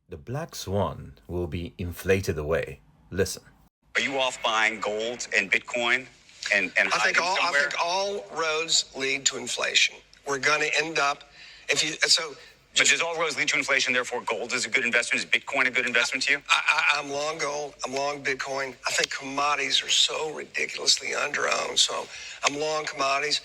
The black swan will be inflated away. Listen. Are you off buying gold and Bitcoin and hiding somewhere? I think all roads lead to inflation. We're going to end up, if you, so. But does all roads lead to inflation, therefore gold is a good investment? Is Bitcoin a good investment to you? I'm long gold. I'm long Bitcoin. I think commodities are so ridiculously underowned. So I'm long commodities.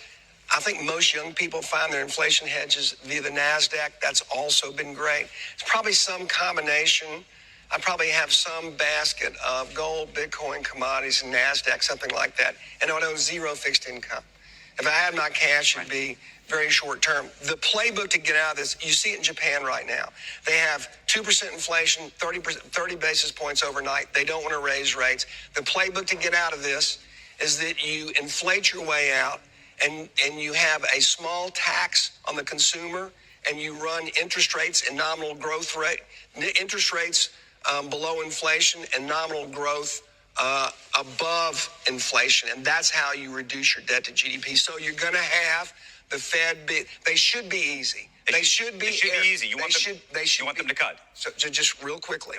I think most young people find their inflation hedges via the NASDAQ. That's also been great. It's probably some combination. I probably have some basket of gold, Bitcoin, commodities, and NASDAQ, something like that. And I would own zero fixed income. If I had my cash, it'd be very short term. The playbook to get out of this, you see it in Japan right now. They have 2% inflation, 30 basis points overnight. They don't want to raise rates. The playbook to get out of this is that you inflate your way out and you have a small tax on the consumer and you run interest rates and nominal growth rate, interest rates below inflation and nominal growth above inflation. And that's how you reduce your debt to GDP. So you're going to have the Fed they should be easy. They should be easy. You want them to cut. So just real quickly,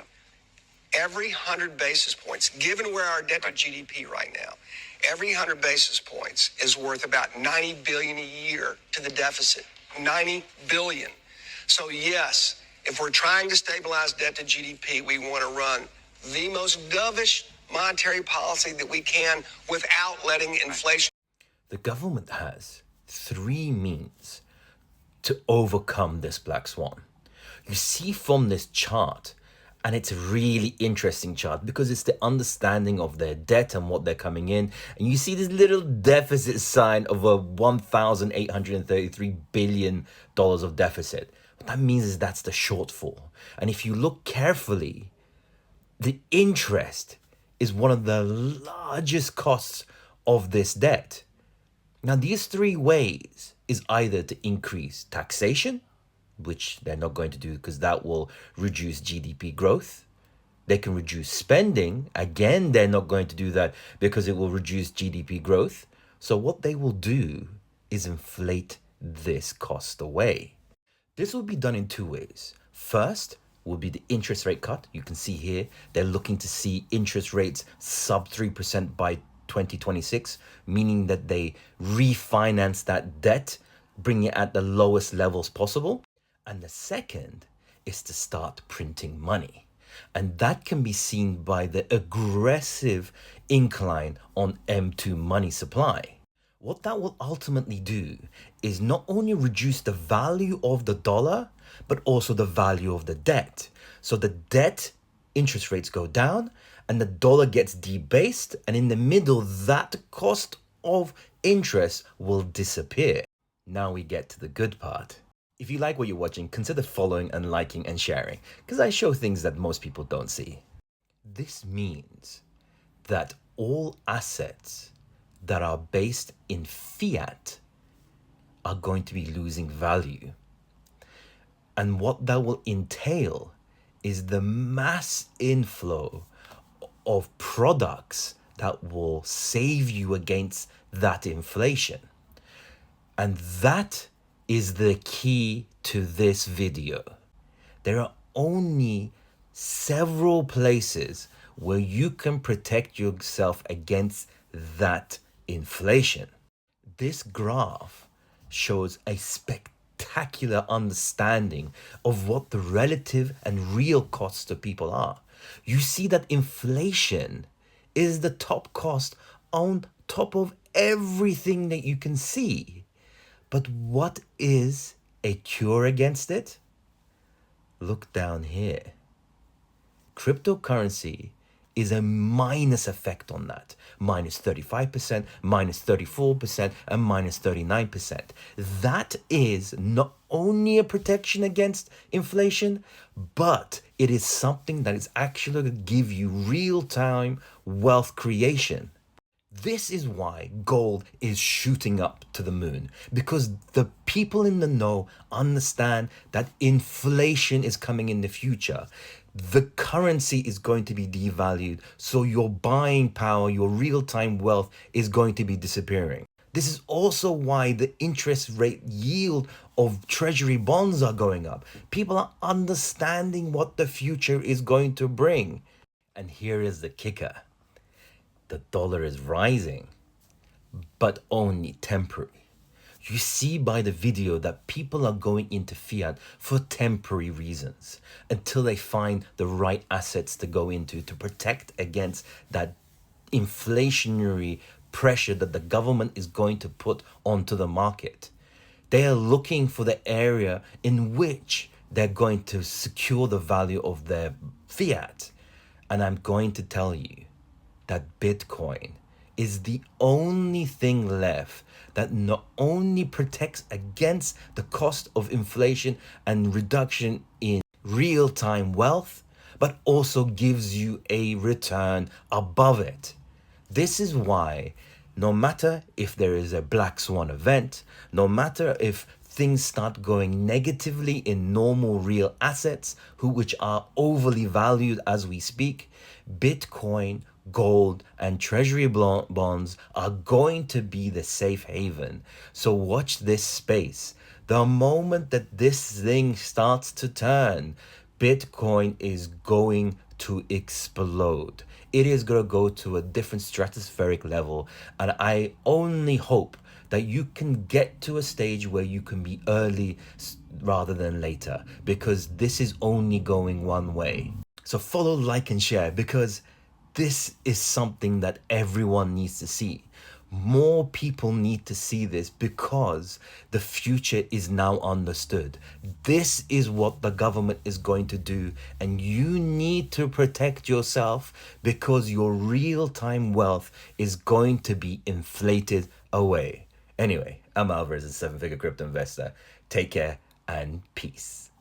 every 100 basis points, given where our debt to GDP right now, every 100 basis points is worth about 90 billion a year to the deficit. 90 billion. So yes, if we're trying to stabilize debt to GDP, we want to run the most dovish monetary policy that we can without letting inflation. The government has three means to overcome this black swan. You see from this chart, and it's a really interesting chart because it's the understanding of their debt and what they're coming in. And you see this little deficit sign of a $1,833 billion of deficit. What that means is that's the shortfall. And if you look carefully, the interest is one of the largest costs of this debt. Now, these three ways is either to increase taxation, which they're not going to do because that will reduce GDP growth. They can reduce spending. Again, they're not going to do that because it will reduce GDP growth. So what they will do is inflate this cost away. This will be done in two ways. First will be the interest rate cut. You can see here, they're looking to see interest rates sub 3% by 2026, meaning that they refinance that debt, bring it at the lowest levels possible. And the second is to start printing money. And that can be seen by the aggressive incline on M2 money supply. What that will ultimately do is not only reduce the value of the dollar, but also the value of the debt. So the debt interest rates go down and the dollar gets debased, and in the middle, that cost of interest will disappear. Now we get to the good part. If you like what you're watching, consider following and liking and sharing, because I show things that most people don't see. This means that all assets that are based in fiat are going to be losing value. And what that will entail is the mass inflow of products that will save you against that inflation. And that is the key to this video. There are only several places where you can protect yourself against that inflation. This graph shows a spectacular understanding of what the relative and real costs to people are. You see that inflation is the top cost on top of everything that you can see. But what is a cure against it? Look down here. Cryptocurrency is a minus effect on that. Minus 35%, minus 34%, and minus 39%. That is not only a protection against inflation, but it is something that is actually going to give you real-time wealth creation. This is why gold is shooting up to the moon, because the people in the know understand that inflation is coming in the future. The currency is going to be devalued, so your buying power, your real-time wealth is going to be disappearing. This is also why the interest rate yield of treasury bonds are going up. People are understanding what the future is going to bring. And here is the kicker. The dollar is rising, but only temporary. You see by the video that people are going into fiat for temporary reasons until they find the right assets to go into to protect against that inflationary pressure that the government is going to put onto the market. They are looking for the area in which they're going to secure the value of their fiat. And I'm going to tell you that Bitcoin is the only thing left that not only protects against the cost of inflation and reduction in real-time wealth, but also gives you a return above it. This is why no matter if there is a black swan event, no matter if things start going negatively in normal real assets, which are overly valued as we speak, Bitcoin, gold, and treasury bonds are going to be the safe haven. So watch this space. The moment that this thing starts to turn, Bitcoin is going to explode. It is going to go to a different stratospheric level. And I only hope that you can get to a stage where you can be early rather than later, because this is only going one way. So follow, like, and share, because this is something that everyone needs to see. More people need to see this because the future is now understood. This is what the government is going to do, and you need to protect yourself because your real-time wealth is going to be inflated away. Anyway, I'm Alvarez, a seven-figure crypto investor. Take care and peace.